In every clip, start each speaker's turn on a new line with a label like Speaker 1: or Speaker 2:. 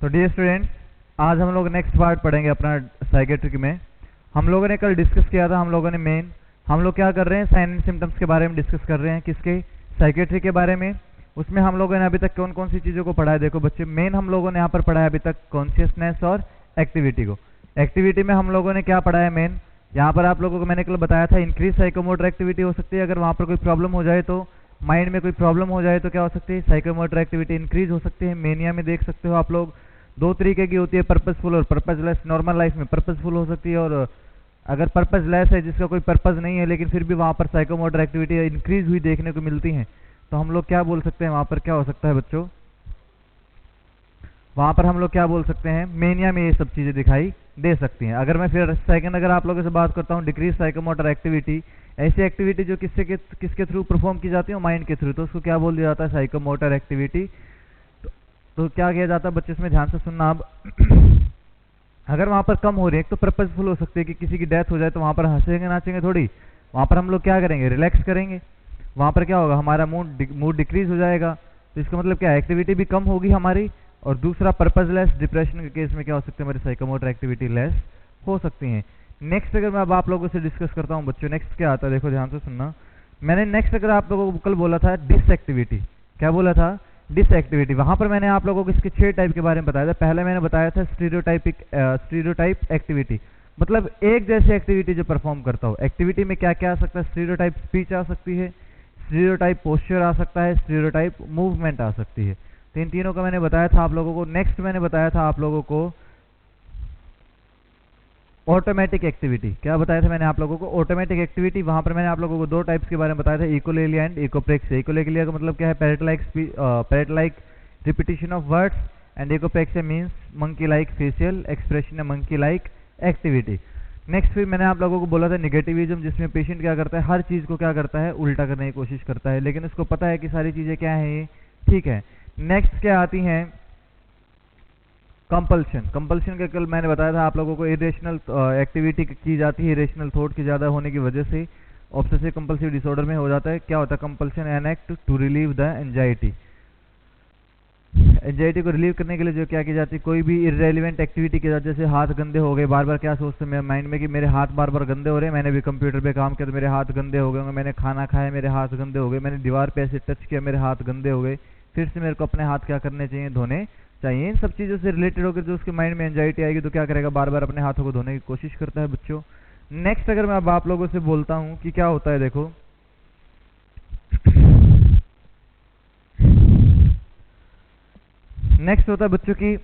Speaker 1: तो dear students, आज हम लोग नेक्स्ट पार्ट पढ़ेंगे अपना साइकेट्रिक में। हम लोगों ने कल डिस्कस किया था, हम लोग क्या कर रहे हैं, साइन एंड सिम्टम्स के बारे में डिस्कस कर रहे हैं, किसके, साइकेट्रिक के बारे में। उसमें हम लोगों ने अभी तक कौन कौन सी चीज़ों को पढ़ा है। देखो बच्चे, मेन हम लोगों ने यहाँ पर पढ़ा है अभी तक कॉन्शियसनेस और एक्टिविटी को। एक्टिविटी में हम लोगों ने क्या पढ़ा है, मेन यहाँ पर आप लोगों को मैंने कल बताया था, इंक्रीज साइकोमोटर एक्टिविटी हो सकती है। अगर वहाँ पर कोई प्रॉब्लम हो जाए तो, माइंड में कोई प्रॉब्लम हो जाए तो क्या हो सकती है, साइकोमोटर एक्टिविटी इंक्रीज हो सकती है। मेनिया में देख सकते हो आप लोग, दो तरीके की होती है, पर्पसफुल और पर्पसलेस। नॉर्मल लाइफ में पर्पसफुल हो सकती है, और अगर पर्पसलेस है जिसका कोई पर्पस नहीं है लेकिन फिर भी वहाँ पर साइकोमोटर एक्टिविटी इंक्रीज हुई देखने को मिलती है, तो हम लोग क्या बोल सकते हैं, वहाँ पर क्या हो सकता है बच्चों, वहाँ पर हम लोग क्या बोल सकते हैं, मेनिया में ये सब चीज़ें दिखाई दे सकती हैं। अगर मैं फिर सेकंड अगर आप लोगों से बात करता हूँ, डिक्रीज साइकोमोटर एक्टिविटी, ऐसी एक्टिविटी जो किसके थ्रू परफॉर्म की जाती है, माइंड के थ्रू, तो उसको क्या बोल दिया जाता है, साइकोमोटर एक्टिविटी। तो क्या किया जाता है बच्चे, इसमें ध्यान से सुनना अब। अगर वहाँ पर कम हो रही है, तो पर्पसफुल हो सकती है कि किसी की डेथ हो जाए तो वहाँ पर हंसेंगे नाचेंगे थोड़ी, वहाँ पर हम लोग क्या करेंगे, रिलैक्स करेंगे। वहाँ पर क्या होगा, हमारा मूड डिक्रीज हो जाएगा। तो इसका मतलब क्या है, एक्टिविटी भी कम होगी हमारी। और दूसरा, पर्पसलेस डिप्रेशन के केस में क्या हो सकते हैं, हमारी साइकोमोटर एक्टिविटी लेस हो सकती है। नेक्स्ट अगर मैं अब आप लोगों से डिस्कस करता हूँ बच्चों, नेक्स्ट क्या आता है, देखो ध्यान से सुनना। मैंने नेक्स्ट अगर आप लोगों को कल बोला था डिसएक्टिविटी, क्या बोला था, डिसएक्टिविटी। वहां पर मैंने आप लोगों को इसके 6 टाइप के बारे में बताया था। पहले मैंने बताया था स्टीरियोटाइप एक्टिविटी, मतलब एक जैसी एक्टिविटी जो परफॉर्म करता हो। एक्टिविटी में क्या क्या आ सकता है, स्टीरियोटाइप स्पीच आ सकती है, स्टीरियोटाइप पोस्चर आ सकता है, स्टीरियोटाइप मूवमेंट आ सकती है। तो इन तीनों का मैंने बताया था आप लोगों को। नेक्स्ट मैंने बताया था आप लोगों को ऑटोमेटिक एक्टिविटी। क्या बताया था मैंने आप लोगों को, ऑटोमेटिक एक्टिविटी। वहां पर मैंने आप लोगों को 2 टाइप्स के बारे में बताया था, इकोलेलिया एंड इकोप्रेक्सिया। इकोलेलिया का मतलब क्या है, parrot like repetition of words, and echopraxia means monkey like facial expression, monkey like activity. Next फिर मैंने आप लोगों को बोला था निगेटिविज्म, जिसमें पेशेंट क्या करता है, हर चीज को क्या करता है, उल्टा करने की कोशिश करता है, लेकिन उसको पता है कि सारी चीजें क्या है, ये ठीक है। नेक्स्ट क्या आती हैं, कंपल्शन। कंपल्शन का कल मैंने बताया था आप लोगों को, इरेशनल एक्टिविटी की जाती है, इरेशनल थॉट की ज़्यादा होने की वजह से ऑब्सेसिव कंपल्सिव डिसऑर्डर में हो जाता है। क्या होता है, compulsion an act to relieve the anxiety. Anxiety को रिलीव करने के लिए जो क्या की जाती है, कोई भी इरेलीवेंट एक्टिविटी की जाती है। जैसे हाथ गंदे हो गए, बार बार क्या सोचते हैं मेरे माइंड में कि मेरे हाथ बार बार गंदे हो रहे हैं, मैंने भी कंप्यूटर पे काम किया तो मेरे हाथ गंदे हो गए, मैंने खाना खाया मेरे हाथ गंदे हो गए, मैंने दीवार पे ऐसे टच किया मेरे हाथ गंदे हो गए, फिर से मेरे को अपने हाथ क्या करने चाहिए, धोने चाहिए। इन सब चीज़ों से रिलेटेड होकर जो उसके माइंड में एंजाइटी आएगी तो क्या करेगा, बार बार अपने हाथों को धोने की कोशिश करता है बच्चों। नेक्स्ट अगर मैं अब आप लोगों से बोलता हूं कि क्या होता है, देखो नेक्स्ट होता है बच्चों की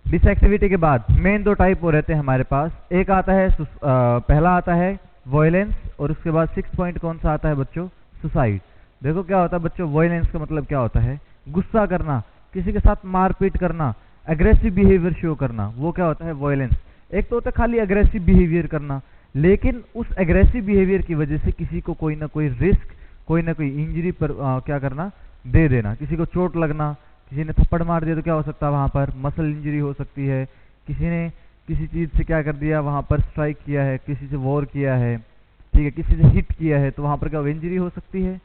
Speaker 1: डिसएक्टिविटी के बाद मेन 2 टाइप हो रहते हैं हमारे पास। एक आता है पहला आता है वॉयलेंस, और उसके बाद 6 पॉइंट कौन सा आता है बच्चों, सुसाइड। देखो क्या होता है बच्चों, वॉयलेंस का मतलब क्या होता है, गुस्सा करना, किसी के साथ मारपीट करना, एग्रेसिव बिहेवियर शो करना, वो क्या होता है, वॉयलेंस। एक तो होता है खाली एग्रेसिव बिहेवियर करना, लेकिन उस एग्रेसिव बिहेवियर की वजह से किसी को कोई ना कोई रिस्क, कोई ना कोई इंजरी पर क्या करना, दे देना। किसी को चोट लगना, किसी ने थप्पड़ मार दिया तो क्या हो सकता है, वहां पर मसल इंजरी हो सकती है। किसी ने किसी चीज से क्या कर दिया, वहां पर स्ट्राइक किया है, किसी से वॉर किया है, ठीक है, किसी से हिट किया है, तो वहां पर क्या इंजरी हो सकती है,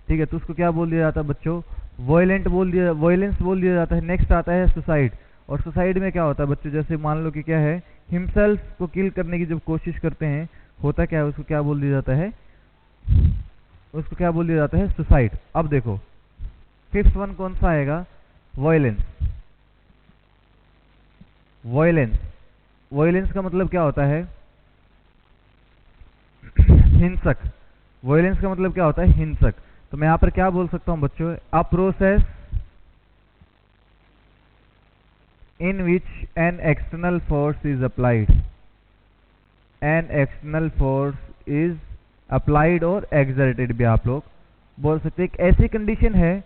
Speaker 1: ठीक है। तो उसको क्या बोल दिया जाता है बच्चों, वॉयलेंस बोल दिया जाता है। नेक्स्ट आता है सुसाइड, और सुसाइड में क्या होता है बच्चों, जैसे मान लो कि क्या है, हिमसेल्फ को किल करने की जब कोशिश करते हैं, होता क्या है, उसको क्या बोल दिया जाता है, उसको क्या बोल दिया जाता है, सुसाइड। अब देखो 5th वन कौन सा आएगा, वॉयलेंस। वॉयलेंस का मतलब क्या होता है, हिंसक। वॉयलेंस का मतलब क्या होता है, हिंसक। तो मैं यहां पर क्या बोल सकता हूं बच्चों, a process in which an external force is applied, और एक्सर्टेड भी आप लोग बोल सकते हैं। एक ऐसी कंडीशन है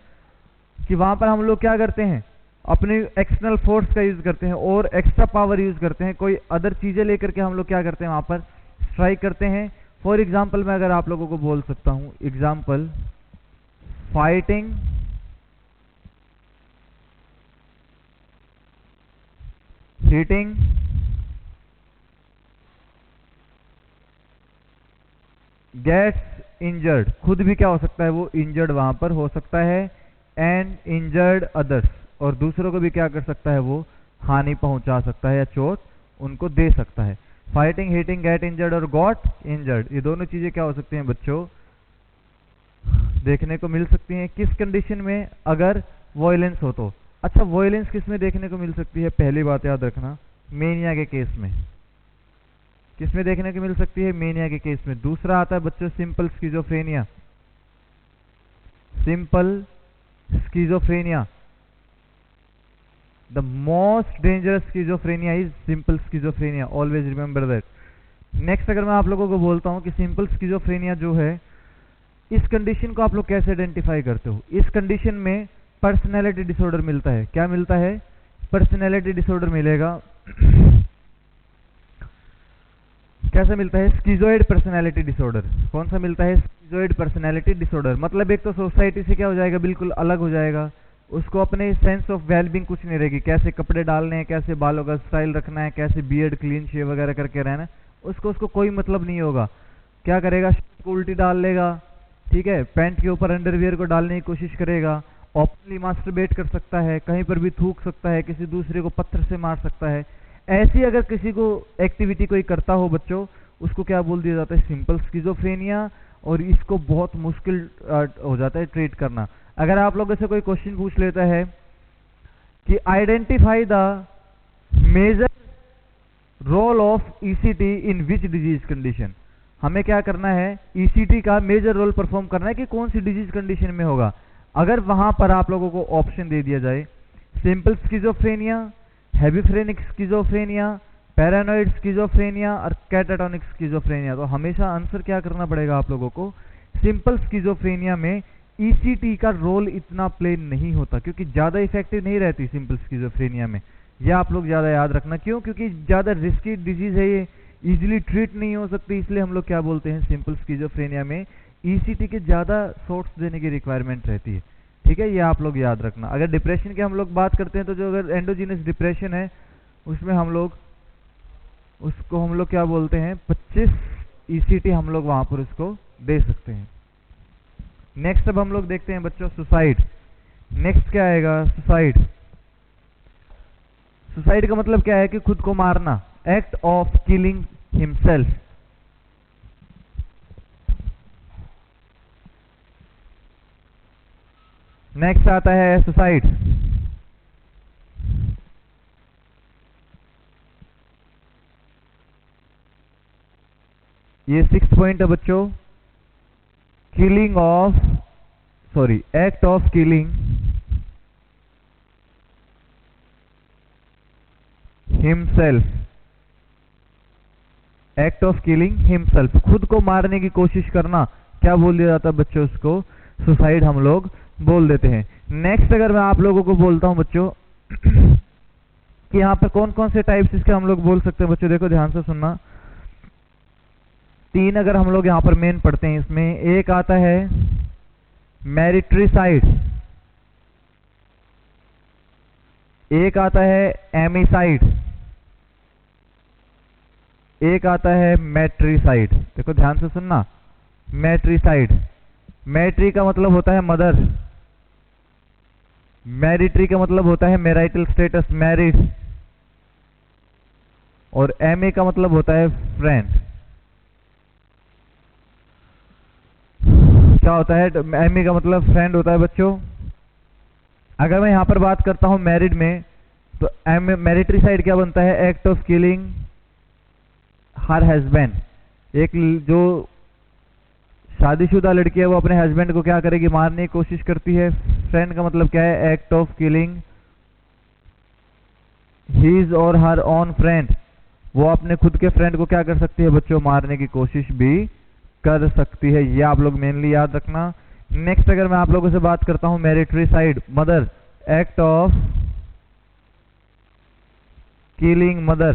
Speaker 1: कि वहां पर हम लोग क्या करते हैं, अपने एक्सटर्नल फोर्स का यूज करते हैं और एक्स्ट्रा पावर यूज करते हैं, कोई अदर चीजें लेकर के हम लोग क्या करते हैं, वहां पर स्ट्राइक करते हैं। फॉर एग्जाम्पल मैं अगर आप लोगों को बोल सकता हूं, example fighting, hitting, gets injured. खुद भी क्या हो सकता है, वो इंजर्ड वहां पर हो सकता है, एंड इंजर्ड अदर्स, और दूसरों को भी क्या कर सकता है, वो हानि पहुंचा सकता है या चोट उनको दे सकता है। फाइटिंग, हिटिंग, गेट इंजर्ड और गॉट इंजर्ड, ये दोनों चीजें क्या हो सकती हैं बच्चों, देखने को मिल सकती हैं। किस कंडीशन में, अगर वॉयलेंस हो तो। अच्छा, वॉयलेंस किस में देखने को मिल सकती है, पहली बात याद रखना, मेनिया के केस में। किस में देखने को मिल सकती है, मेनिया के केस में। दूसरा आता है बच्चों simple schizophrenia. Simple schizophrenia, the most dangerous schizophrenia is simple schizophrenia, always remember that. Next अगर मैं आप लोगों को बोलता हूं कि सिंपल स्किज़ोफ्रेनिया जो है, इस कंडीशन को आप लोग कैसे आइडेंटिफाई करते हो। इस कंडीशन में पर्सनैलिटी डिसऑर्डर मिलता है। क्या मिलता है, पर्सनैलिटी डिसऑर्डर मिलेगा। कैसा मिलता है, स्किज़ोइड पर्सनैलिटी डिसऑर्डर। कौन सा मिलता है, स्किज़ोइड पर्सनैलिटी डिसऑर्डर। मतलब एक तो सोसाइटी से क्या हो जाएगा, बिल्कुल अलग हो जाएगा, उसको अपने सेंस ऑफ वेलबींग कुछ नहीं रहेगी, कैसे कपड़े डालने हैं, कैसे बालों का स्टाइल रखना है, कैसे बियर्ड क्लीन शेव वगैरह करके रहना, उसको कोई मतलब नहीं होगा। क्या करेगा, उल्टी डाल लेगा, ठीक है, पैंट के ऊपर अंडरवियर को डालने की कोशिश करेगा, ओपनली मास्टरबेट कर सकता है, कहीं पर भी थूक सकता है, किसी दूसरे को पत्थर से मार सकता है। ऐसी अगर किसी को एक्टिविटी कोई करता हो बच्चों, उसको क्या बोल दिया जाता है, सिंपल स्किज़ोफ्रेनिया, और इसको बहुत मुश्किल हो जाता है ट्रीट करना। अगर आप लोगों से कोई क्वेश्चन पूछ लेता है कि identify the major role of ECT in which disease condition, हमें क्या करना है, ईसीटी का मेजर रोल परफॉर्म करना है कि कौन सी डिजीज कंडीशन में होगा। अगर वहां पर आप लोगों को ऑप्शन दे दिया जाए simple schizophrenia, hebephrenic schizophrenia, paranoid schizophrenia और कैटाटोनिक स्किज़ोफ्रेनिया, तो हमेशा आंसर क्या करना पड़ेगा आप लोगों को, सिंपल स्किज़ोफ्रेनिया में ईसीटी का रोल इतना प्ले नहीं होता, क्योंकि ज्यादा इफेक्टिव नहीं रहती सिंपल स्किज़ोफ्रेनिया में। यह आप लोग ज्यादा याद रखना, क्यों, क्योंकि ज्यादा रिस्की डिजीज है ये, इजीली ट्रीट नहीं हो सकती, इसलिए हम लोग क्या बोलते हैं, सिंपल स्किज़ोफ्रेनिया में ईसीटी के ज्यादा सोर्स देने की रिक्वायरमेंट रहती है। ठीक है, ये आप लोग याद रखना। अगर डिप्रेशन की हम लोग बात करते हैं तो जो अगर एंडोजीनस डिप्रेशन है उसमें हम लोग क्या बोलते हैं, 25 ईसीटी हम लोग वहां पर उसको दे सकते हैं। नेक्स्ट अब हम लोग देखते हैं बच्चों सुसाइड। नेक्स्ट क्या आएगा, सुसाइड। सुसाइड का मतलब क्या है कि खुद को मारना, act of killing himself. Next आता है सुसाइड। ये 6 पॉइंट है बच्चों, killing of act of killing himself, act of killing himself, खुद को मारने की कोशिश करना, क्या बोल दिया जाता है बच्चों, उसको सुसाइड हम लोग बोल देते हैं। नेक्स्ट अगर मैं आप लोगों को बोलता हूं बच्चों कि यहाँ पर कौन कौन से टाइप्स इसके हम लोग बोल सकते हैं बच्चों, देखो ध्यान से सुनना। 3 अगर हम लोग यहाँ पर मेन पढ़ते हैं, इसमें एक आता है मैरिट्रीसाइड, एक आता है एमिसाइड, एक आता है मैट्रीसाइड। देखो ध्यान से सुनना, मैट्रीसाइड, मैट्री का मतलब होता है मदर, मैरिट्री का मतलब होता है मैरिटल स्टेटस, मैरिड, और एमए का मतलब होता है फ्रेंड। क्या होता है, एमए का मतलब फ्रेंड होता है बच्चों। अगर मैं यहां पर बात करता हूं मैरिड में, तो मैरिट्रीसाइड क्या बनता है, act of killing her husband. एक जो शादीशुदा लड़की है वो अपने हस्बैंड को क्या करेगी, मारने की कोशिश करती है। फ्रेंड का मतलब क्या है, एक्ट ऑफ किलिंग हिज और हर ओन फ्रेंड, वो अपने खुद के फ्रेंड को क्या कर सकती है बच्चों, मारने की कोशिश भी कर सकती है। ये आप लोग मेनली याद रखना। नेक्स्ट अगर मैं आप लोगों से बात करता हूं matricide, mother, act of killing mother,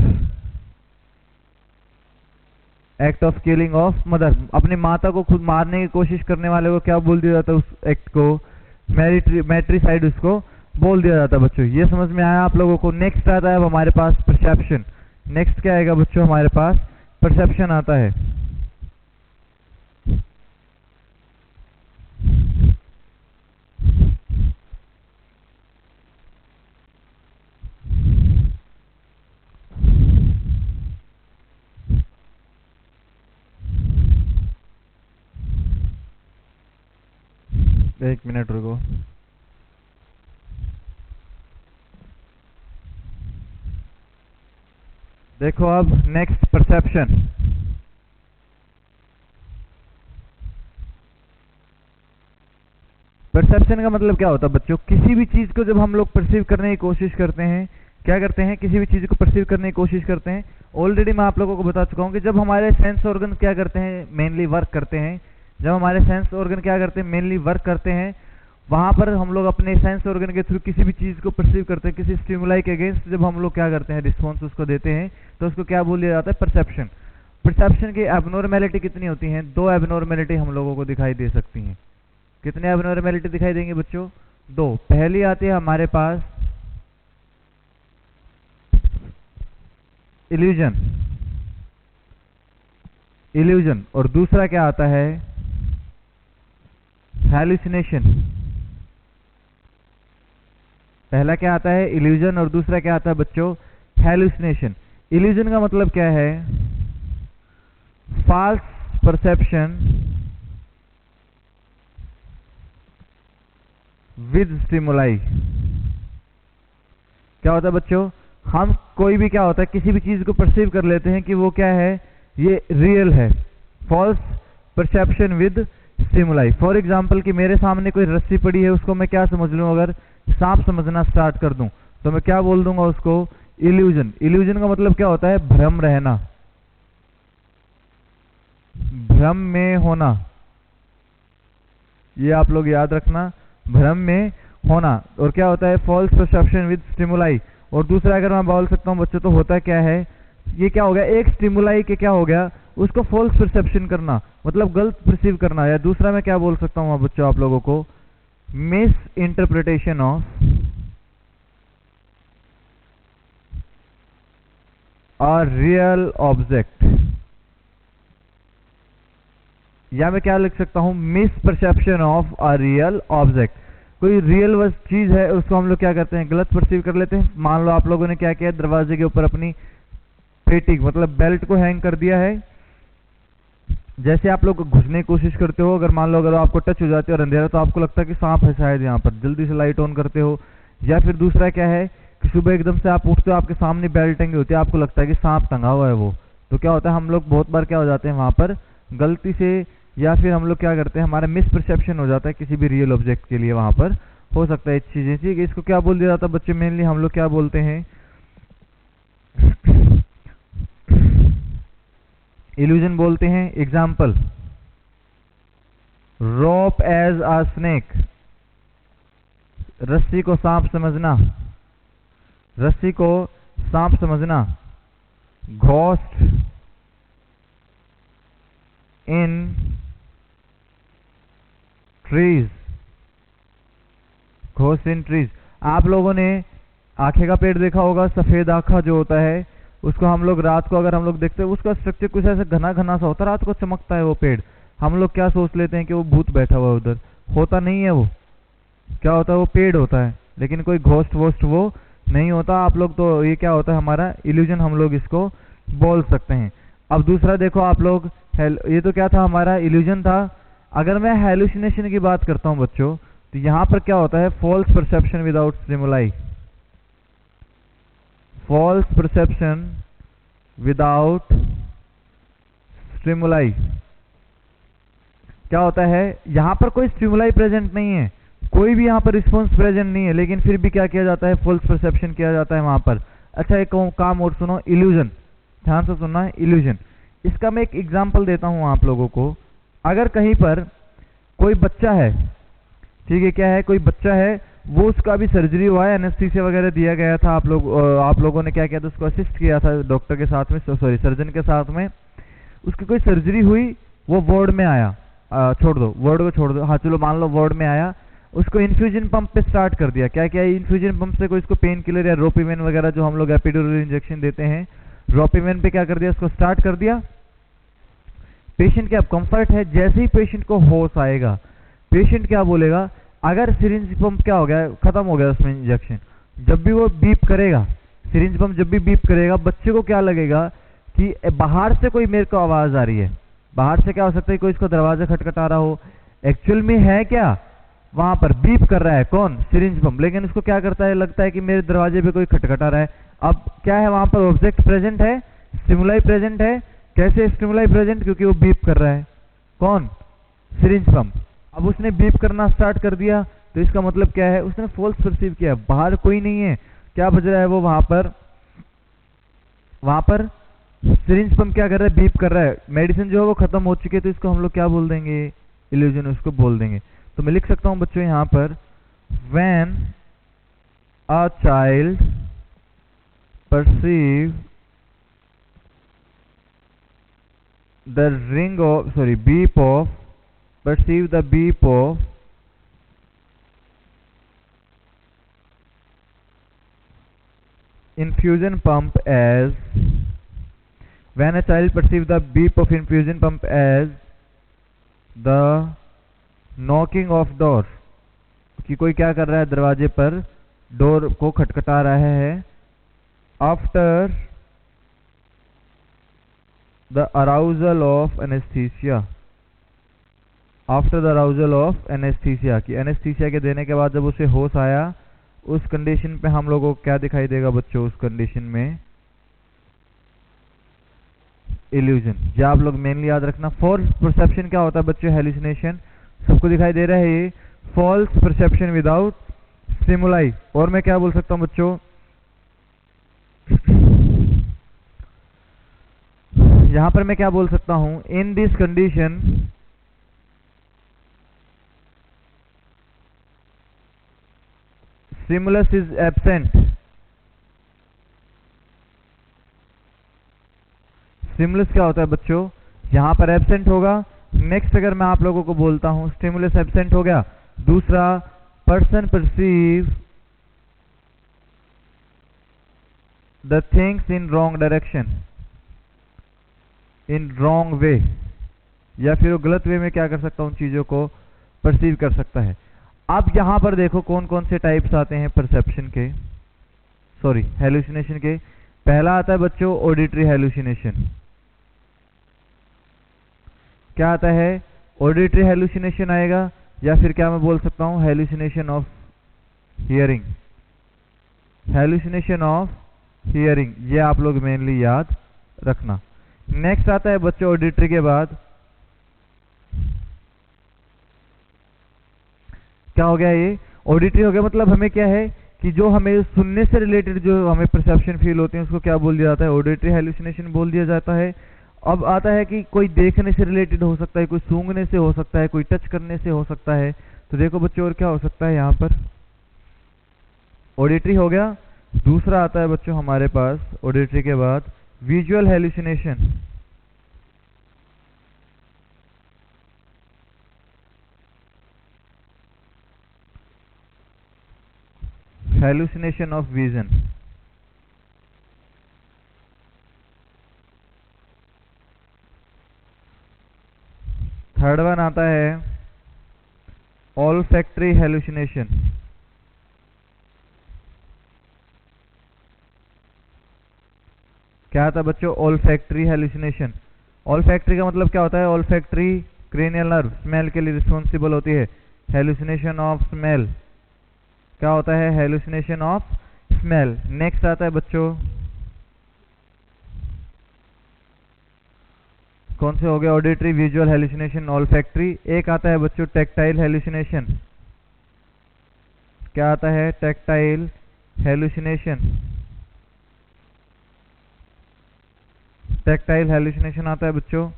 Speaker 1: act of killing of mother, अपनी माता को खुद मारने की कोशिश करने वाले को क्या बोल दिया जाता है, उस एक्ट को मैट्रीसाइड उसको बोल दिया जाता है बच्चों। ये समझ में आया आप लोगों को। नेक्स्ट आता है हमारे पास परसेप्शन। नेक्स्ट क्या आएगा बच्चों, हमारे पास परसेप्शन आता है। एक मिनट रुको। देखो अब नेक्स्ट परसेप्शन। परसेप्शन का मतलब क्या होता है बच्चों? किसी भी चीज को जब हम लोग परसीव करने की कोशिश करते हैं, क्या करते हैं? किसी भी चीज को परसीव करने की कोशिश करते हैं। ऑलरेडी मैं आप लोगों को बता चुका हूं कि जब हमारे सेंस ऑर्गन क्या करते हैं, मेनली वर्क करते हैं, जब हमारे सेंस ऑर्गन क्या करते हैं, मेनली वर्क करते हैं, वहां पर हम लोग अपने सेंस ऑर्गन के थ्रू किसी भी चीज को परसीव करते हैं, किसी स्टिमुलाई के अगेंस्ट जब हम लोग क्या करते हैं, रिस्पॉन्स उसको देते हैं, तो उसको क्या बोल दिया जाता है? परसेप्शन। परसेप्शन की एबनॉर्मेलिटी कितनी होती है? 2 एबनॉर्मेलिटी हम लोगों को दिखाई दे सकती हैं। कितने एबनॉर्मेलिटी दिखाई देंगे बच्चों? 2। पहली आती है हमारे पास इल्यूजन, इल्यूजन, और दूसरा क्या आता है? हैलुसिनेशन। पहला क्या आता है? इल्यूजन, और दूसरा क्या आता है बच्चों? हैलुसिनेशन। इल्यूजन का मतलब क्या है? False perception with stimuli. क्या होता है बच्चों? हम कोई भी क्या होता है, किसी भी चीज को परसीव कर लेते हैं कि वो क्या है, ये रियल है। False perception with stimuli. For example कि मेरे सामने कोई रस्सी पड़ी है, उसको मैं क्या समझ लूं? अगर सांप समझना स्टार्ट कर दूं तो मैं क्या बोल दूंगा उसको? इल्यूजन। इल्यूजन का मतलब क्या होता है? भ्रम रहना, भ्रम में होना। ये आप लोग याद रखना, भ्रम में होना। और क्या होता है? False perception with stimuli. और दूसरा अगर मैं बोल सकता हूं बच्चों, तो होता क्या है? ये क्या हो गया? एक स्टिमुलाई के क्या हो गया? उसको फॉल्स परसेप्शन करना, मतलब गलत परसीव करना। या दूसरा मैं क्या बोल सकता हूं बच्चों आप लोगों को? Miss interpretation of a real object. या मैं क्या लिख सकता हूं? Miss perception of a real object. कोई रियल चीज है, उसको हम लोग क्या करते हैं? गलत परसीव कर लेते हैं। मान लो आप लोगों ने क्या किया? दरवाजे के ऊपर अपनी पेटी मतलब बेल्ट को हैंग कर दिया है। जैसे आप लोग घुसने की कोशिश करते हो, अगर मान लो अगर आपको टच हो जाती है और अंधेरा, तो आपको लगता है कि सांप है शायद यहाँ पर, जल्दी से लाइट ऑन करते हो। या फिर दूसरा क्या है कि सुबह एकदम से आप उठते हो, आपके सामने बेल्ट टंगी होती है, आपको लगता है कि सांप टंगा हुआ है वो। तो क्या होता है? हम लोग बहुत बार क्या हो जाते हैं वहां पर गलती से, या फिर हम लोग क्या करते हैं, हमारा मिसपरसेप्शन हो जाता है किसी भी रियल ऑब्जेक्ट के लिए। वहां पर हो सकता है चीजें, ठीक है। इसको क्या बोल दिया जाता है बच्चे? मेनली हम लोग क्या बोलते हैं? इल्यूजन बोलते हैं। Example, rope as a snake, रस्सी को सांप समझना, रस्सी को सांप समझना। Ghost in trees, ghost in trees. आप लोगों ने आंखें का पेड़ देखा होगा, सफेद आंखा जो होता है, उसको हम लोग रात को अगर हम लोग देखते हैं, उसका स्ट्रक्चर कुछ ऐसा घना घना सा होता है, रात को चमकता है वो पेड़। हम लोग क्या सोच लेते हैं कि वो भूत बैठा हुआ है उधर, होता नहीं है। वो क्या होता है? वो पेड़ होता है, लेकिन कोई घोस्ट वोस्ट वो नहीं होता। आप लोग तो ये क्या होता है? हमारा इल्यूजन, हम लोग इसको बोल सकते हैं। अब दूसरा देखो आप लोग, ये तो क्या था? हमारा इल्यूजन था। अगर मैं हैलुसिनेशन की बात करता हूं बच्चों, तो यहां पर क्या होता है? False perception without stimuli. False perception without stimuli. क्या होता है? यहां पर कोई स्टिमुलाई प्रेजेंट नहीं है, कोई भी यहां पर रिस्पॉन्स प्रेजेंट नहीं है, लेकिन फिर भी क्या किया जाता है? फॉल्स परसेप्शन किया जाता है वहां पर। अच्छा, एक काम और सुनो, इल्यूजन, ध्यान से सुनना है। इल्यूजन, इसका मैं एक एग्जांपल देता हूं आप लोगों को। अगर कहीं पर कोई बच्चा है, ठीक है, क्या है? कोई बच्चा है, वो उसका भी सर्जरी हुआ है, एनेस्थीसिया वगैरह दिया गया था। आप लोगों ने क्या किया था? उसको असिस्ट किया था डॉक्टर के साथ में, सॉरी सर्जन के साथ में। उसकी कोई सर्जरी हुई, वो वार्ड में आया, छोड़ दो वर्ड को, छोड़ दो, हाँ चलो मान लो वार्ड में आया। उसको इन्फ्यूजन पंप पे स्टार्ट कर दिया। क्या क्या? इन्फ्यूजन पंप से कोई इसको पेन किलर या रोपिमेन वगैरह जो हम लोग एपिड्यूरल इंजेक्शन देते हैं, रोपिमेन पे क्या कर दिया? उसको स्टार्ट कर दिया। पेशेंट क्या कंफर्ट है? जैसे ही पेशेंट को होश आएगा, पेशेंट क्या बोलेगा? अगर सिरिंज पंप क्या हो गया, खत्म हो गया उसमें इंजेक्शन, जब भी वो बीप करेगा, सिरिंज पंप जब भी बीप करेगा, बच्चे को क्या लगेगा कि बाहर से कोई मेरे को आवाज आ रही है। बाहर से क्या हो सकता है? कोई इसको दरवाजा खटखटा रहा हो। एक्चुअल में है क्या? वहां पर बीप कर रहा है, कौन, सिरिंज पंप, लेकिन उसको क्या करता है, लगता है कि मेरे दरवाजे पे कोई खटखटा रहा है। अब क्या है, वहां पर ऑब्जेक्ट प्रेजेंट है, स्टिमुलाई प्रेजेंट है। कैसे स्टिमुलाई प्रेजेंट, क्योंकि वो बीप कर रहा है, कौन, सिरिंज पंप। अब उसने बीप करना स्टार्ट कर दिया, तो इसका मतलब क्या है, उसने फॉल्स परसीव किया, बाहर कोई नहीं है। क्या बज रहा है वो, वहां पर सिरिंज पंप क्या कर रहा है, बीप कर रहा है। मेडिसिन जो है वो खत्म हो चुकी है, तो इसको हम लोग क्या बोल देंगे, इल्यूजन उसको बोल देंगे। तो मैं लिख सकता हूं बच्चों यहां पर, when a child perceive the ring of beep of, perceive the beep of infusion pump as, when a child perceives the beep of infusion pump as the knocking of door, कि कोई क्या कर रहा है, दरवाजे पर डोर को खटखटा रहा है, after the arousal of anesthesia, after the arousal of anaesthesia, की एनेस्थीसिया के देने के बाद जब उसे होश आया, उस कंडीशन पे हम लोगों को क्या दिखाई देगा बच्चों, उस कंडीशन में इल्यूजन। ये आप लोग मेनली याद रखना। फॉल्स परसेप्शन क्या होता है बच्चों, हेलुसिनेशन। सबको दिखाई दे रहा है ये, फॉल्स परसेप्शन विदाउट स्टिमुलाई। और मैं क्या बोल सकता हूं बच्चों, यहां पर मैं क्या बोल सकता हूं, in this condition stimulus is absent. Stimulus क्या होता है बच्चों, यहां पर एब्सेंट होगा। नेक्स्ट अगर मैं आप लोगों को बोलता हूं स्टिमुलस एब्सेंट हो गया, दूसरा person perceive the things in wrong direction, in wrong way, या फिर वो गलत वे में क्या कर सकता हूं, चीजों को परसीव कर सकता है। अब यहां पर देखो कौन कौन से टाइप्स आते हैं परसेप्शन के, हेलुसिनेशन के। पहला आता है बच्चों ऑडिटरी हेलुसिनेशन। क्या आता है, ऑडिटरी हेलुसिनेशन आएगा, या फिर क्या मैं बोल सकता हूं, hallucination of hearing. Hallucination of hearing, ये आप लोग मेनली याद रखना। नेक्स्ट आता है बच्चों ऑडिटरी के बाद, क्या हो गया, ये ऑडिटरी हो गया। मतलब हमें क्या है कि जो हमें सुनने से रिलेटेड जो हमें परसेप्शन फील होते हैं, उसको क्या बोल दिया जाता है, ऑडिटरी हेलुसिनेशन बोल दिया जाता है। अब आता है कि कोई देखने से रिलेटेड हो सकता है, कोई सूंघने से हो सकता है, कोई टच करने से हो सकता है। तो देखो बच्चों और क्या हो सकता है, यहाँ पर ऑडिटरी हो गया। दूसरा आता है बच्चों हमारे पास ऑडिटरी के बाद visual hallucination. Hallucination of vision. Third one आता है ऑल्फैक्टरी हेलुसिनेशन। क्या आता है बच्चों, ऑल्फैक्टरी हेलुसिनेशन। ऑल्फैक्टरी का मतलब क्या होता है, ऑल्फैक्टरी क्रेनियल नर्व स्मेल के लिए रिस्पॉन्सिबल होती है। हेलुसिनेशन ऑफ स्मेल, क्या होता है, हेलुसिनेशन ऑफ स्मेल। नेक्स्ट आता है बच्चों, कौन से हो गए, ऑडिटरी, विजुअल, हेलुसिनेशन, ऑल्फैक्टरी। एक आता है बच्चों टैक्टाइल हेलुसिनेशन। क्या आता है, टैक्टाइल हेलुसिनेशन। टैक्टाइल हेलुसिनेशन आता है बच्चों।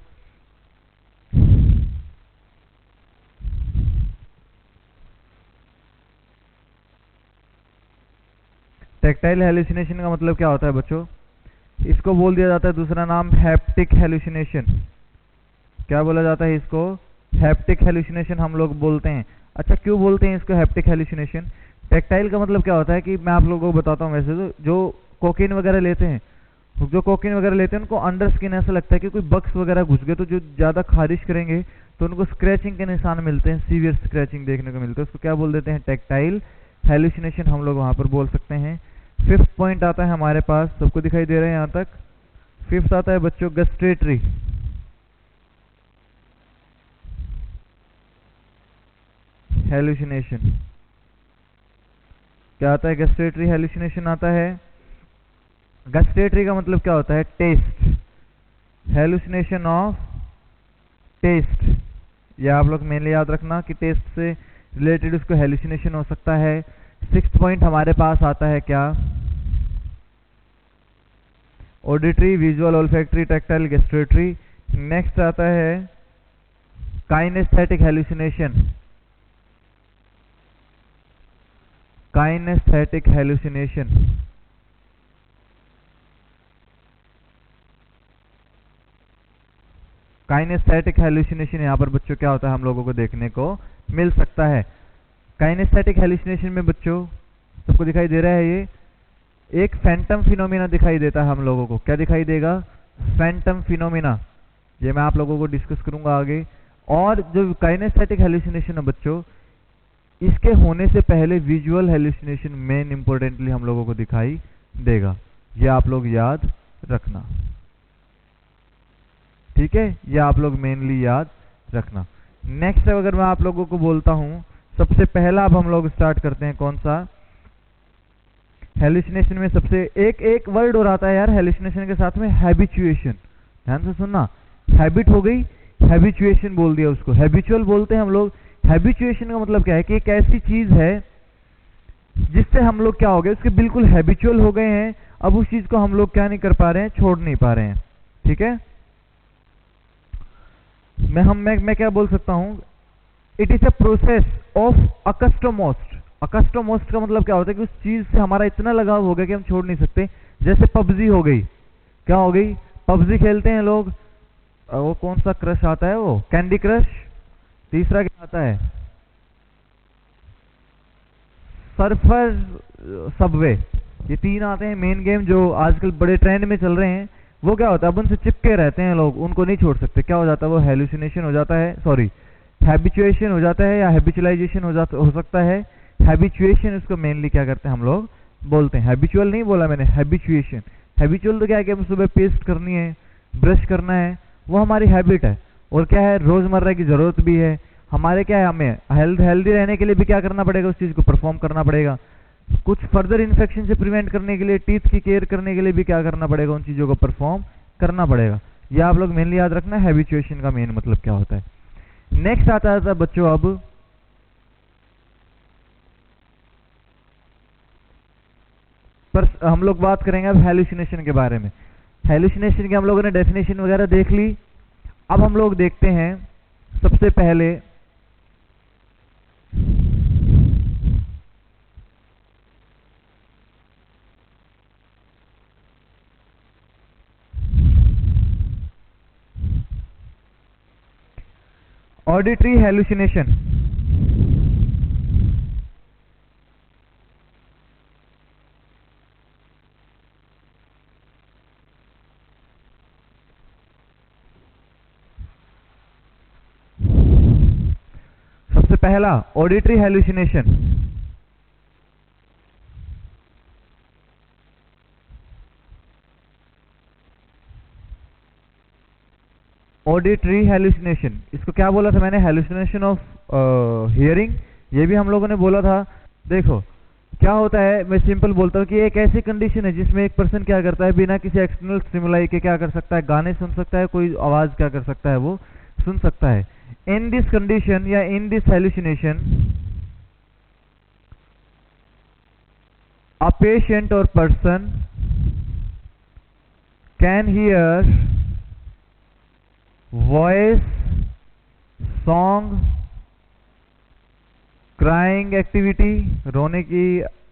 Speaker 1: टैक्टाइल हेलुसिनेशन का मतलब क्या होता है बच्चों, इसको बोल दिया जाता है दूसरा नाम हैप्टिक हेलुसिनेशन। क्या बोला जाता है इसको, हैप्टिक हेलुसिनेशन हम लोग बोलते हैं। अच्छा क्यों बोलते हैं इसको हैप्टिक हेलुसिनेशन। टैक्टाइल का मतलब क्या होता है कि मैं आप लोगों को बताता हूँ। वैसे तो जो कोकीन वगैरह लेते हैं, उनको अंडर स्किन ऐसा लगता है कि कोई बग्स वगैरह घुस गए, तो जो ज़्यादा खारिश करेंगे तो उनको स्क्रैचिंग के निशान मिलते हैं, सीवियर स्क्रैचिंग देखने को मिलता है। उसको क्या बोल देते हैं, टैक्टाइल हेलुसिनेशन हम लोग वहाँ पर बोल सकते हैं। फिफ्थ पॉइंट आता है हमारे पास, सबको दिखाई दे रहा है यहाँ तक। फिफ्थ आता है बच्चों गस्ट्रेटरी। हेलुसिनेशन क्या आता है? गस्टेटरी हेलुसिनेशन आता है। गस्टेटरी का मतलब क्या होता है? Taste, hallucination of taste. ये आप लोग मेनली याद रखना कि टेस्ट से रिलेटेड उसको हेलुसिनेशन हो सकता है। 6th पॉइंट हमारे पास आता है क्या? Auditory, visual, olfactory, tactile, gustatory. Next आता है kinesthetic hallucination. Kinesthetic hallucination kinesthetic hallucination यहाँ पर बच्चों क्या होता है हम लोगों को देखने को मिल सकता है। काइनेस्थेटिक हेलुसिनेशन में बच्चों सबको दिखाई दे रहा है ये एक फैंटम फिनोमिना दिखाई देता है हम लोगों को। क्या दिखाई देगा? Phantom phenomena. ये मैं आप लोगों को डिस्कस करूंगा आगे। और जो काइनेस्थेटिक हेलुसिनेशन है बच्चों, इसके होने से पहले विजुअल हेलुसिनेशन मेन इंपॉर्टेंटली हम लोगों को दिखाई देगा। ये आप लोग याद रखना, ठीक है? ये आप लोग मेनली याद रखना। नेक्स्ट अगर मैं आप लोगों को बोलता हूं, सबसे पहला अब हम लोग स्टार्ट करते हैं कौन सा? हेलुसिनेशन में सबसे एक वर्ड और आता है यार हेलुसिनेशन के साथ में, हैबिचुएशन। ध्यान से सुनना, हैबिट हो गई, हैबिचुएशन बोल दिया उसको, हैबिचुअल बोलते हैं हम लोग। हैबिचुएशन का मतलब क्या है कि एक ऐसी चीज है जिससे हम लोग क्या हो गए, उसके बिल्कुल हैबिचुअल हो गए हैं। अब उस चीज को हम लोग क्या नहीं कर पा रहे हैं, छोड़ नहीं पा रहे हैं, ठीक है? मैं क्या बोल सकता हूं? It is a process of अकस्टोमोस्ट। अकस्टोमोस्ट का मतलब क्या होता है कि उस चीज से हमारा इतना लगाव हो गया कि हम छोड़ नहीं सकते। जैसे पबजी हो गई, क्या हो गई? पबजी खेलते हैं लोग, वो कौन सा क्रश आता है, वो कैंडी क्रश। तीसरा क्या आता है? Surfer, Subway. ये 3 आते हैं मेन गेम जो आजकल बड़े ट्रेंड में चल रहे हैं। वो क्या होता है, अब उनसे चिपके रहते हैं लोग, उनको नहीं छोड़ सकते। क्या हो जाता है? वो हेलुसिनेशन हो जाता है, सॉरी हैबिचुएशन हो जाता है, या हैबिचुअलाइजेशन हो सकता है। हैबिचुएशन इसको मेनली क्या करते हैं हम लोग बोलते हैं, हैबिचुअल नहीं बोला मैंने, हैबिचुएशन। हैबिचुअल तो क्या है कि हम सुबह पेस्ट करनी है, ब्रश करना है, वो हमारी हैबिट है। और क्या है, रोजमर्रा की जरूरत भी है हमारे। क्या है, हमें हेल्दी रहने के लिए भी क्या करना पड़ेगा, उस चीज को परफॉर्म करना पड़ेगा। कुछ फर्दर इन्फेक्शन से प्रिवेंट करने के लिए, टीथ की केयर करने के लिए भी क्या करना पड़ेगा, उन चीजों को परफॉर्म करना पड़ेगा। ये आप लोग मेनली याद रखना, हैबिचुएशन का मेन मतलब क्या होता है। नेक्स्ट आता है बच्चों अब पर हम लोग बात करेंगे अब हेलुसिनेशन के बारे में। हेलुसिनेशन की हम लोगों ने डेफिनेशन वगैरह देख ली। अब हम लोग देखते हैं सबसे पहले ऑडिटरी हेलुसिनेशन। सबसे पहला ऑडिटरी हेलुसिनेशन। ऑडिटरी हेलुसिनेशन, इसको क्या बोला था मैंने, हेलुसिनेशन ऑफ हियरिंग। ये भी हम लोगों ने बोला था। देखो क्या होता है, मैं सिंपल बोलता हूँ कि एक ऐसी कंडीशन है जिसमें एक पर्सन क्या करता है, बिना किसी एक्सटर्नल स्टिमुलाई के क्या कर सकता है, गाने सुन सकता है, कोई आवाज क्या कर सकता है, वो सुन सकता है। इन दिस कंडीशन या in this hallucination a patient or person can hear voice, song, crying activity, रोने की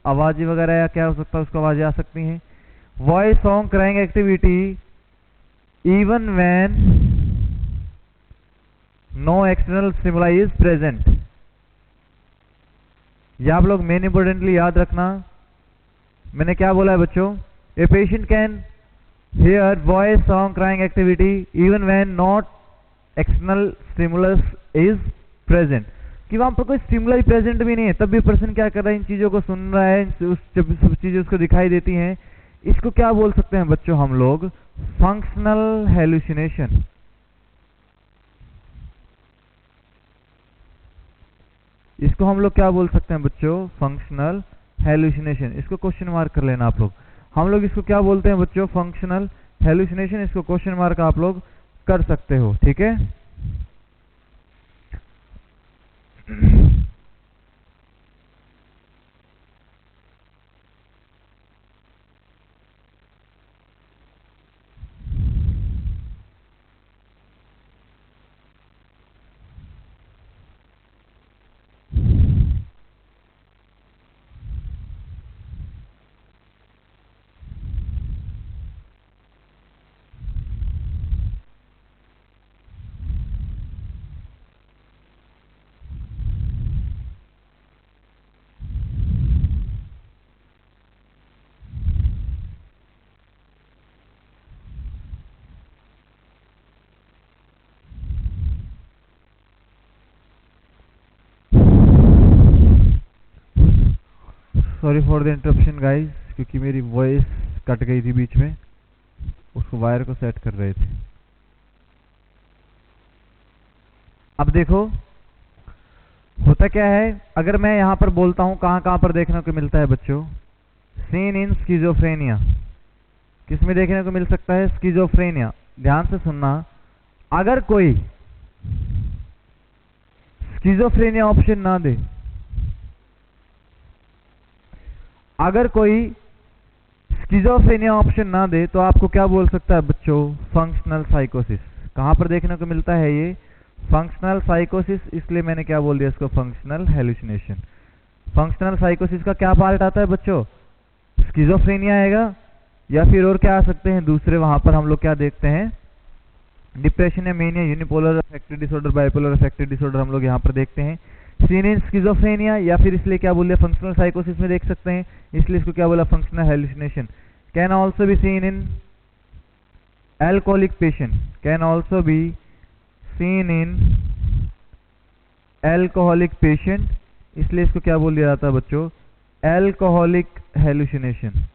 Speaker 1: आवाज़ें वगैरह या क्या हो सकता है, उसको आवाज़ें आ सकती हैं। Voice, song, crying activity even when no external stimuli is present। ये आप लोग मेन इंपोर्टेंटली याद रखना। मैंने क्या बोला है बच्चों, a patient can hear voice, song, crying activity even when not external stimulus is present. कि वहां पर कोई स्टिमुलाई प्रेजेंट भी नहीं है, तब भी पर्सन क्या कर रहा है, इन चीजों को सुन रहा है, सब चीजें उसको दिखाई देती हैं। इसको क्या बोल सकते हैं बच्चों हम लोग, फंक्शनल हेलुसिनेशन। इसको हम लोग क्या बोल सकते हैं बच्चों? Functional hallucination. इसको क्वेश्चन मार्क कर लेना आप लोग। हम लोग इसको क्या बोलते हैं बच्चों? Functional hallucination. इसको क्वेश्चन मार्क आप लोग कर सकते हो, ठीक है। Sorry for the interruption guys, क्योंकि मेरी वॉइस कट गई थी बीच में, उसको वायर को सेट कर रहे थे। अब देखो होता क्या है, अगर मैं यहां पर बोलता हूं, कहां कहां पर देखने को मिलता है बच्चों? Seen in schizophrenia. किस में देखने को मिल सकता है? स्किज़ोफ्रेनिया। ध्यान से सुनना, अगर कोई स्किज़ोफ्रेनिया ऑप्शन ना दे, अगर कोई स्किज़ोफ्रेनिया ऑप्शन ना दे, तो आपको क्या बोल सकता है बच्चों? फंक्शनल साइकोसिस। कहां पर देखने को मिलता है ये? फंक्शनल साइकोसिस। इसलिए मैंने क्या बोल दिया इसको? Functional hallucination. फंक्शनल साइकोसिस का क्या पार्ट आता है बच्चों? स्किज़ोफ्रेनिया आएगा, या फिर और क्या आ सकते हैं दूसरे? वहां पर हम लोग क्या देखते हैं? डिप्रेशन या mania, unipolar affective disorder, bipolar affective disorder हम लोग यहाँ पर देखते हैं। सीन इन स्किज़ोफ्रेनिया, या फिर इसलिए क्या बोल दिया? फंक्शनल साइकोसिस में देख सकते हैं, इसलिए इसको क्या बोला? Functional hallucination. Can also be seen in alcoholic patient. Can also be seen in alcoholic patient, इसलिए इसको क्या बोल दिया जाता है बच्चों? Alcoholic hallucination.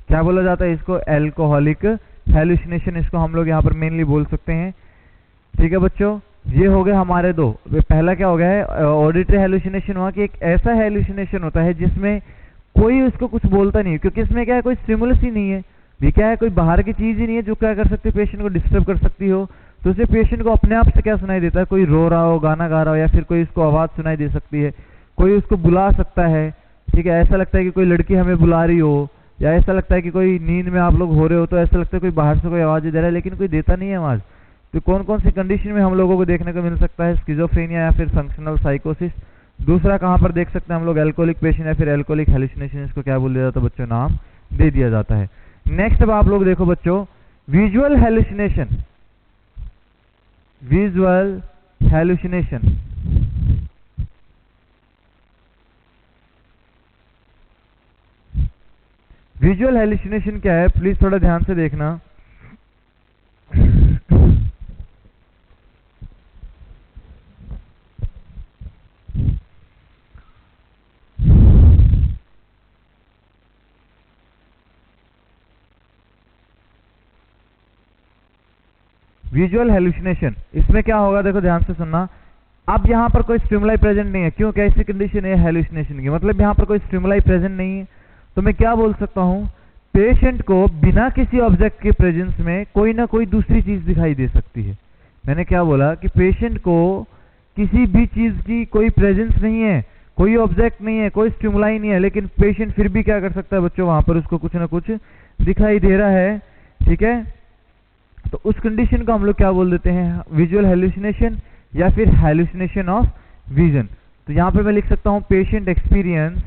Speaker 1: क्या बोला जाता है इसको? Alcoholic hallucination. इसको हम लोग यहाँ पर मेनली बोल सकते हैं, ठीक है बच्चों। ये हो गए हमारे दो। पहला क्या हो गया है? ऑडिटरी हेलुसिनेशन हुआ कि एक ऐसा हेलुसिनेशन होता है जिसमें कोई उसको कुछ बोलता नहीं है, क्योंकि इसमें क्या है? कोई स्टिमुलस ही नहीं है, भी क्या है? कोई बाहर की चीज ही नहीं है जो क्या कर सकती है? पेशेंट को डिस्टर्ब कर सकती हो। तो उसे पेशेंट को अपने आप से क्या सुनाई देता है? कोई रो रहा हो, गाना गा रहा हो, या फिर कोई उसको आवाज सुनाई दे सकती है, कोई उसको बुला सकता है, ठीक है। ऐसा लगता है कि कोई लड़की हमें बुला रही हो, या ऐसा लगता है कि कोई नींद में आप लोग हो रहे हो, तो ऐसा लगता है कोई बाहर से कोई आवाज दे रहा है, लेकिन कोई देता नहीं है आवाज। तो कौन कौन सी कंडीशन में हम लोगों को देखने को मिल सकता है? स्किज़ोफ्रेनिया या फिर फंक्शनल साइकोसिस। दूसरा कहां पर देख सकते हैं हम लोग? एल्कोहलिक पेशेंट या फिर एल्कोहलिक हेलुसिनेशन। इसको क्या बोल दिया जाता है बच्चों? नाम दे दिया जाता है। नेक्स्ट अब आप लोग देखो बच्चों, visual hallucination. Visual hallucination. Visual hallucination क्या है? प्लीज थोड़ा ध्यान से देखना। विजुअल हेलुसिनेशन, इसमें क्या होगा? देखो ध्यान से सुनना। अब यहाँ पर कोई स्टिमुलाई प्रेजेंट नहीं है। क्यों? कैसी कंडीशन है हेलुसिनेशन की? मतलब यहाँ पर कोई स्टिमुलाई प्रेजेंट नहीं है, तो मैं क्या बोल सकता हूँ? पेशेंट को बिना किसी ऑब्जेक्ट के प्रेजेंस में कोई ना कोई दूसरी चीज दिखाई दे सकती है। मैंने क्या बोला? कि पेशेंट को किसी भी चीज की कोई प्रेजेंस नहीं है, कोई ऑब्जेक्ट नहीं है, कोई स्टिमुलाई नहीं है, लेकिन पेशेंट फिर भी क्या कर सकता है बच्चों? वहां पर उसको कुछ ना कुछ दिखाई दे रहा है, ठीक है। तो उस कंडीशन को हम लोग क्या बोल देते हैं? विजुअल हेलुसिनेशन या फिर हेलुसिनेशन ऑफ विजन। तो यहां पर मैं लिख सकता हूं patient experience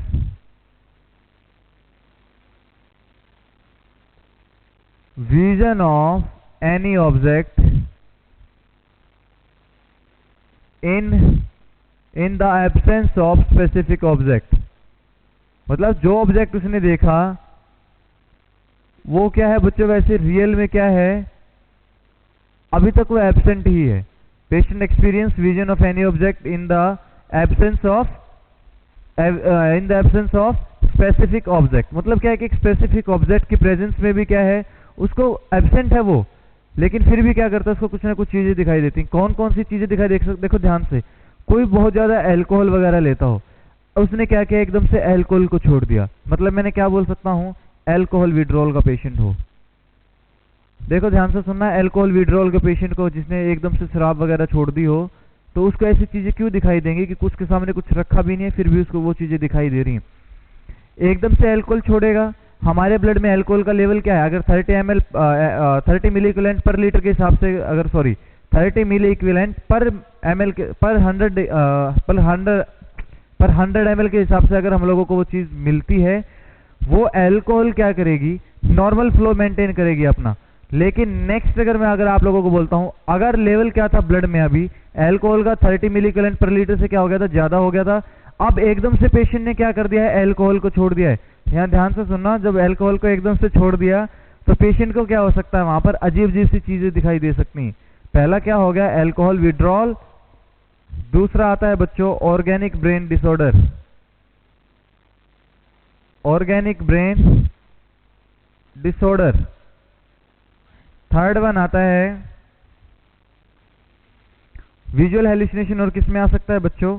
Speaker 1: vision of any object in the absence of specific object। मतलब जो ऑब्जेक्ट उसने देखा वो क्या है बच्चों? वैसे रियल में क्या है? अभी तक वो एब्सेंट ही है। Patient experience vision of any object in the absence of specific object. मतलब क्या है कि एक स्पेसिफिक ऑब्जेक्ट की प्रेजेंस में भी क्या है? उसको एब्सेंट है वो, लेकिन फिर भी क्या करता है, उसको कुछ ना कुछ चीजें दिखाई देती हैं। कौन कौन सी चीजें दिखाई देखो ध्यान से, कोई बहुत ज्यादा अल्कोहल वगैरह लेता हो, उसने क्या किया, एकदम से अल्कोहल को छोड़ दिया। मतलब मैंने क्या बोल सकता हूँ, अल्कोहल विड्रॉल का पेशेंट हो। देखो ध्यान से सुनना, अल्कोहल विड्रॉल के पेशेंट को जिसने एकदम से शराब वगैरह छोड़ दी हो, तो उसको ऐसी चीजें क्यों दिखाई देंगी कि कुछ के सामने कुछ रखा भी नहीं है, फिर भी उसको वो चीजें दिखाई दे रही हैं। एकदम से अल्कोहल छोड़ेगा, हमारे ब्लड में अल्कोहल का लेवल क्या है, अगर 30 मिली इक्विवेलेंट पर लीटर के हिसाब से, अगर 30 मिली इक्विवेलेंट पर ml पर 100 ml के हिसाब से अगर हम लोगों को वो चीज मिलती है, वो अल्कोहल क्या करेगी, नॉर्मल फ्लो मेंटेन करेगी अपना। लेकिन नेक्स्ट अगर आप लोगों को बोलता हूं, अगर लेवल क्या था ब्लड में, अभी अल्कोहल का 30 मिली इक्विवेलेंट पर लीटर से क्या हो गया था, ज्यादा हो गया था। अब एकदम से पेशेंट ने क्या कर दिया है, अल्कोहल को छोड़ दिया है। यहाँ ध्यान से सुनना, जब अल्कोहल को एकदम से छोड़ दिया तो पेशेंट को क्या हो सकता है, वहां पर अजीब अजीब सी चीजें दिखाई दे सकती हैं। पहला क्या हो गया, अल्कोहल विड्रॉल। दूसरा आता है बच्चों organic brain disorder, organic brain disorder. Third one आता है विजुअल हेलुसिनेशन। और किस में आ सकता है बच्चों,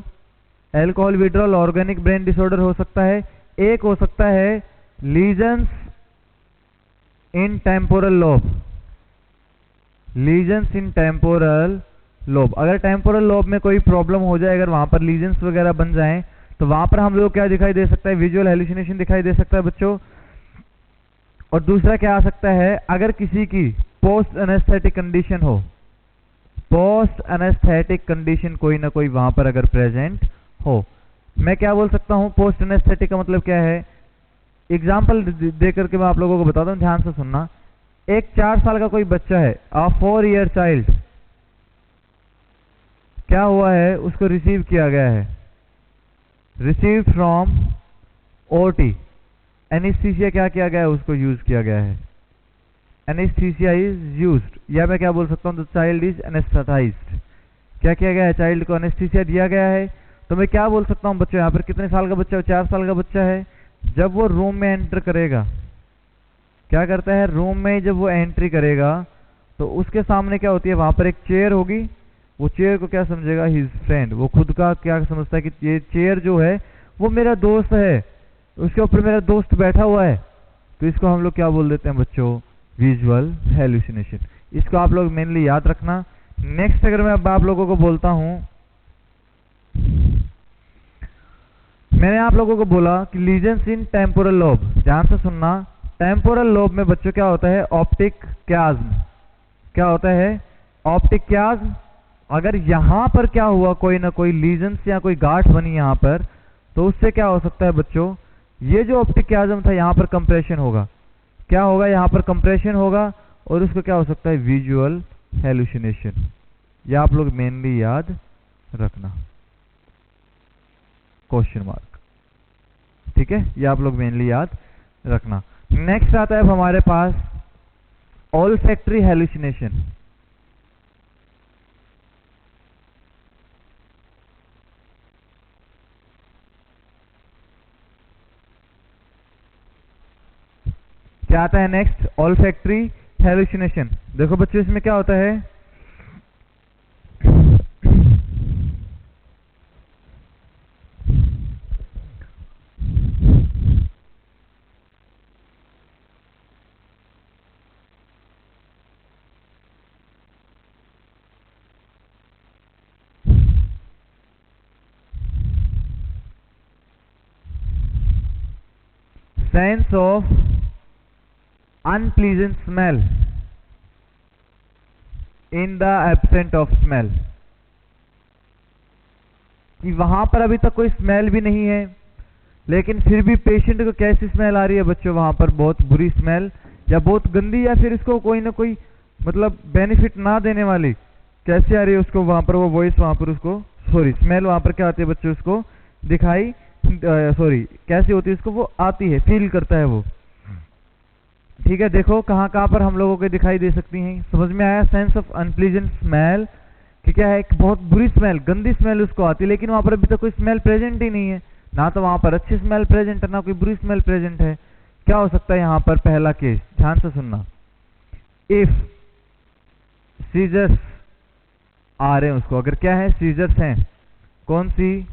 Speaker 1: alcohol withdrawal, organic brain disorder हो सकता है। एक हो सकता है लीजन्स इन टेम्पोरल लोब, लीजन्स इन टेम्पोरल लोब। अगर टेम्पोरल लोब में कोई प्रॉब्लम हो जाए, अगर वहां पर लीजन्स वगैरह बन जाएं, तो वहां पर हम लोग क्या दिखाई दे सकता है, विजुअल हेलुसिनेशन दिखाई दे सकता है बच्चों। और दूसरा क्या आ सकता है, अगर किसी की पोस्ट एनेस्थेटिक कंडीशन हो, पोस्ट एनेस्थेटिक कंडीशन कोई ना कोई वहां पर अगर प्रेजेंट हो। मैं क्या बोल सकता हूं, पोस्ट एनेस्थेटिक का मतलब क्या है, एग्जाम्पल दे करके मैं आप लोगों को बताता हूं, ध्यान से सुनना। एक 4 साल का कोई बच्चा है, अ 4 ईयर चाइल्ड, क्या हुआ है, उसको रिसीव किया गया है, रिसीव फ्रॉम ओटी, एनेस्थीसिया क्या किया गया है, उसको यूज किया गया है, एनेस्थीसिया इज यूज्ड। या मैं क्या बोल सकता हूं, द चाइल्ड इज एनेस्थेटाइज्ड। क्या किया गया है, चाइल्ड को एनेस्थीसिया दिया गया है। तो मैं क्या बोल सकता हूं बच्चों, यहाँ पर कितने साल का बच्चा है, 4 साल का बच्चा है। जब वो रूम में एंटर करेगा, क्या करता है, रूम में जब वो एंट्री करेगा तो उसके सामने क्या होती है, वहां पर एक चेयर होगी। वो चेयर को क्या समझेगा, हिज फ्रेंड। वो खुद का क्या समझता है कि ये चेयर जो है वो मेरा दोस्त है, उसके ऊपर मेरा दोस्त बैठा हुआ है। तो इसको हम लोग क्या बोल देते हैं बच्चों, विजुअल हेलुसिनेशन। इसको आप लोग मेनली याद रखना। नेक्स्ट अगर मैं अब आप लोगों को बोलता हूं, मैंने आप लोगों को बोला कि लीजन्स इन टेम्पोरल लोब, ध्यान से सुनना। टेम्पोरल लोब में बच्चों क्या होता है, ऑप्टिक क्याज्म। क्या होता है, ऑप्टिक क्याज्म। अगर यहां पर क्या हुआ, कोई ना कोई लीजन्स या कोई गांठ बनी यहां पर, तो उससे क्या हो सकता है बच्चों, ये जो ऑप्टिक क्याज्म था यहां पर कंप्रेशन होगा। क्या होगा, यहां पर कंप्रेशन होगा और उसको क्या हो सकता है, विजुअल हेलुसिनेशन। ये आप लोग मेनली याद रखना, क्वेश्चन मार्क, ठीक है, ये आप लोग मेनली याद रखना। नेक्स्ट आता है अब हमारे पास ऑल्फैक्टरी हेलुसिनेशन। क्या आता है नेक्स्ट, ऑल्फैक्टरी हेलुसिनेशन। देखो बच्चों इसमें क्या होता है, sense of unpleasant smell in the absent of smell, कि वहां पर अभी तक कोई स्मेल भी नहीं है, लेकिन फिर भी पेशेंट को कैसी स्मेल आ रही है बच्चों, वहां पर बहुत बुरी स्मेल या बहुत गंदी, या फिर इसको कोई ना कोई मतलब बेनिफिट ना देने वाली कैसी आ रही है उसको, वहां पर वो वॉइस, वहां पर उसको स्मेल वहां पर क्या आती है बच्चों, उसको दिखाई कैसी होती है, उसको वो आती है, फील करता है वो। ठीक है, देखो कहां कहां पर हम लोगों को दिखाई दे सकती हैं, समझ में आया। सेंस ऑफ अनप्लीजेंट स्मेल कि क्या है, एक बहुत बुरी स्मेल, गंदी स्मेल उसको आती है, लेकिन वहां पर अभी तक कोई स्मेल प्रेजेंट ही नहीं है, ना तो वहां पर अच्छी स्मेल प्रेजेंट है, ना कोई बुरी स्मेल प्रेजेंट है। क्या हो सकता है यहां पर, पहला केस ध्यान से सुनना, इफ सीजर्स आ रहे हैं उसको, अगर क्या है सीजर्स हैं, कौन सी,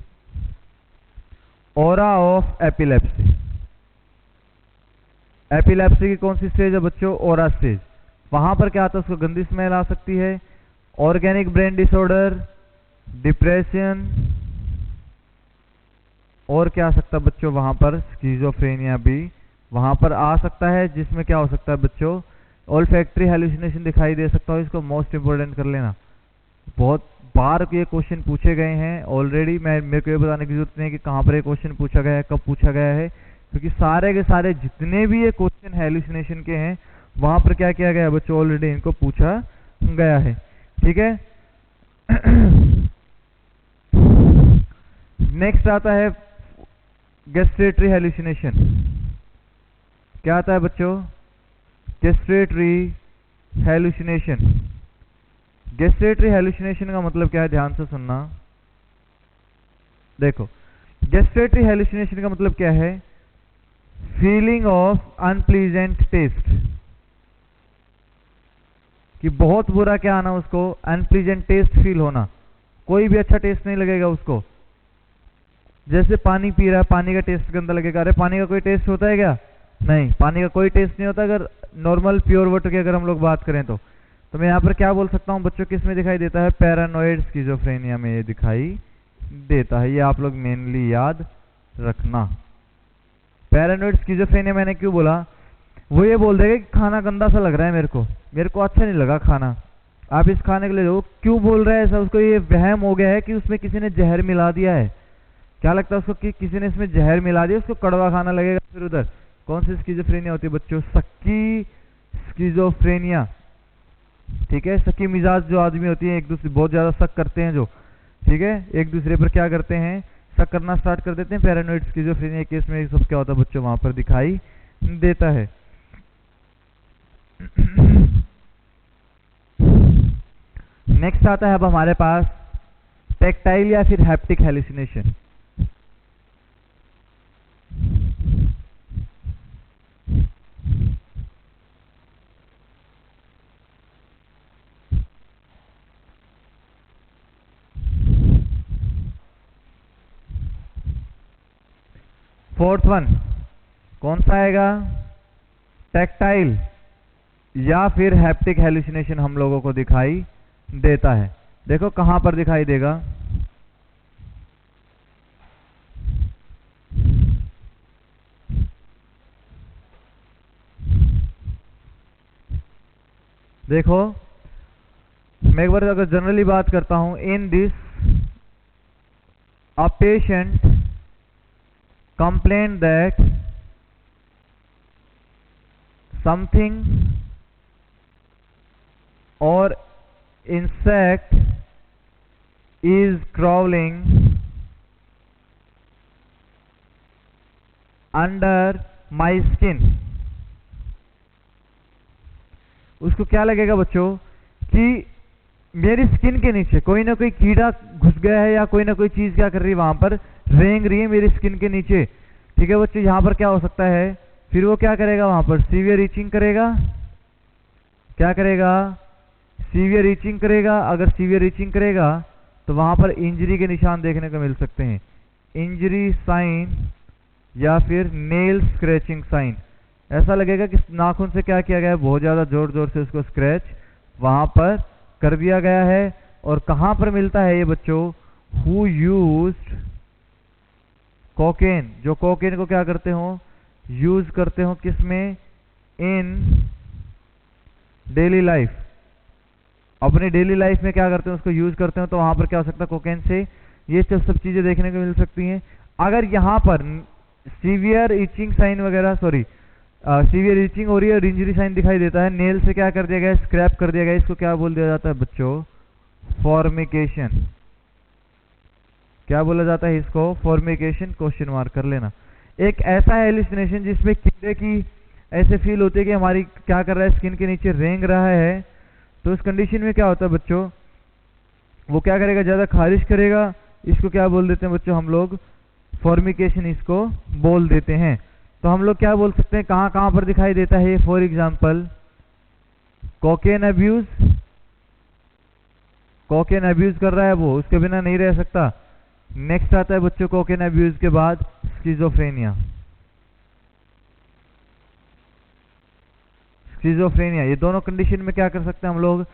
Speaker 1: ऑरा ऑफ एपिलेप्सी। एपिलेप्सी की कौन सी स्टेज है बच्चों, ऑरा स्टेज। वहां पर क्या आता है, उसको गंदी स्मेल आ सकती है, ऑर्गेनिक ब्रेन डिसऑर्डर, डिप्रेशन, और क्या आ सकता है बच्चों वहां पर, स्किज़ोफ्रेनिया भी वहां पर आ सकता है, जिसमें क्या हो सकता है बच्चों, ऑल्फैक्टरी हेलुसिनेशन दिखाई दे सकता है। इसको मोस्ट इंपोर्टेंट कर लेना, बहुत बार ये क्वेश्चन पूछे गए हैं ऑलरेडी, मेरे को ये बताने की जरूरत नहीं है कि कहाँ पर ये क्वेश्चन पूछा गया है, कब पूछा गया है, क्योंकि सारे के सारे जितने भी ये क्वेश्चन हेलुसिनेशन के हैं वहां पर क्या किया गया है बच्चों, ऑलरेडी इनको पूछा गया है। ठीक है। नेक्स्ट आता है गैस्ट्रेटरी हेलुसिनेशन। क्या आता है बच्चों, गैस्ट्रेटरी हेलुसिनेशन। गैस्ट्रेटरी हेलुसिनेशन का मतलब क्या है, ध्यान से सुनना। देखो, गैस्ट्रेटरी हेलुसिनेशन का मतलब क्या है, फीलिंग ऑफ अनप्लीजेंट टेस्ट, कि बहुत बुरा क्या आना उसको, अनप्लीजेंट टेस्ट फील होना, कोई भी अच्छा टेस्ट नहीं लगेगा उसको। जैसे पानी पी रहा है, पानी का टेस्ट गंदा लगेगा, अरे पानी का कोई टेस्ट होता है क्या, नहीं, पानी का कोई टेस्ट नहीं होता। अगर नॉर्मल प्योर वाटर की अगर हम लोग बात करें तो मैं यहाँ पर क्या बोल सकता हूँ बच्चों, किस में दिखाई देता है, पैरानोइड स्किज़ोफ्रेनिया में ये दिखाई देता है। ये आप लोग मेनली याद रखना। पैरानोइड स्किज़ोफ्रेनिया मैंने क्यों बोला, वो ये बोल देगा कि खाना गंदा सा लग रहा है, मेरे को अच्छा नहीं लगा खाना, आप इस खाने के लिए दो। क्यों बोल रहा है ऐसा, उसको ये वहम हो गया है कि उसमें किसी ने जहर मिला दिया है। क्या लगता है उसको कि किसी ने इसमें जहर मिला दिया, उसको कड़वा खाना लगेगा। फिर उधर कौन सी स्किज़ोफ्रेनिया होती है बच्चों, सक्की स्किज़ोफ्रेनिया। ठीक है, सक्की मिजाज जो आदमी होती है, एक दूसरे बहुत ज्यादा शक करते हैं जो, ठीक है, एक दूसरे पर क्या करते हैं, शक करना स्टार्ट कर देते हैं। पैरानोइड स्किज़ोफ्रेनिया केस में सब क्या होता है बच्चों, वहां पर दिखाई देता है। नेक्स्ट आता है अब हमारे पास टेक्टाइल या फिर हैप्टिक हेलुसिनेशन। फोर्थ वन कौन सा आएगा, टेक्टाइल या फिर हैप्टिक हेलुसिनेशन हम लोगों को दिखाई देता है। देखो कहां पर दिखाई देगा, देखो मैं एक बार अगर जनरली बात करता हूं, in this a patient complained that something or insect is crawling under my skin। उसको क्या लगेगा बच्चों कि मेरी स्किन के नीचे कोई ना कोई कीड़ा घुस गया है, या कोई ना कोई चीज क्या कर रही है वहां पर, रेंग रही है मेरी स्किन के नीचे। ठीक है बच्चों, यहाँ पर क्या हो सकता है, फिर वो क्या करेगा वहां पर, सीवियर रीचिंग करेगा। क्या करेगा, सीवियर रीचिंग करेगा। अगर सीवियर रीचिंग करेगा तो वहां पर इंजरी के निशान देखने को मिल सकते हैं, इंजरी साइन या फिर नेल स्क्रैचिंग साइन। ऐसा लगेगा कि नाखून से क्या किया गया है, बहुत ज्यादा जोर जोर से उसको स्क्रैच वहां पर कर दिया गया है। और कहां पर मिलता है ये बच्चों, हु यूज्ड कोकेन, जो कोकेन को क्या करते हो, यूज करते हो किसमें, इन डेली लाइफ, अपनी डेली लाइफ में क्या करते हो, उसको यूज करते हो। तो वहां पर क्या हो सकता है, कोकेन से ये सब चीजें देखने को मिल सकती हैं। अगर यहां पर सीवियर इचिंग साइन वगैरह, सॉरी सीवियर इचिंग हो रही है और इंजरी साइन दिखाई देता है, नेल से क्या कर दिया गया, स्क्रैप कर दिया गया, इसको क्या बोल दिया जाता है बच्चों, फॉर्मिकेशन। क्या बोला जाता है इसको, फॉर्मिकेशन, क्वेश्चन मार्क कर लेना। एक ऐसा हेलुसिनेशन जिसमें कीड़े की ऐसे फील होती है कि हमारी क्या कर रहा है, स्किन के नीचे रेंग रहा है। तो इस कंडीशन में क्या होता है बच्चों, वो क्या करेगा, ज्यादा खारिश करेगा। इसको क्या बोल देते हैं बच्चों हम लोग, फॉर्मिकेशन इसको बोल देते हैं। तो हम लोग क्या बोल सकते हैं, कहां कहां पर दिखाई देता है, for example cocaine abuse, cocaine abuse कर रहा है वो, उसके बिना नहीं रह सकता। नेक्स्ट आता है बच्चों कोकेन अब्यूज के बाद स्किज़ोफ्रेनिया। स्किज़ोफ्रेनिया, ये दोनों कंडीशन में क्या कर सकते हैं हम लोग,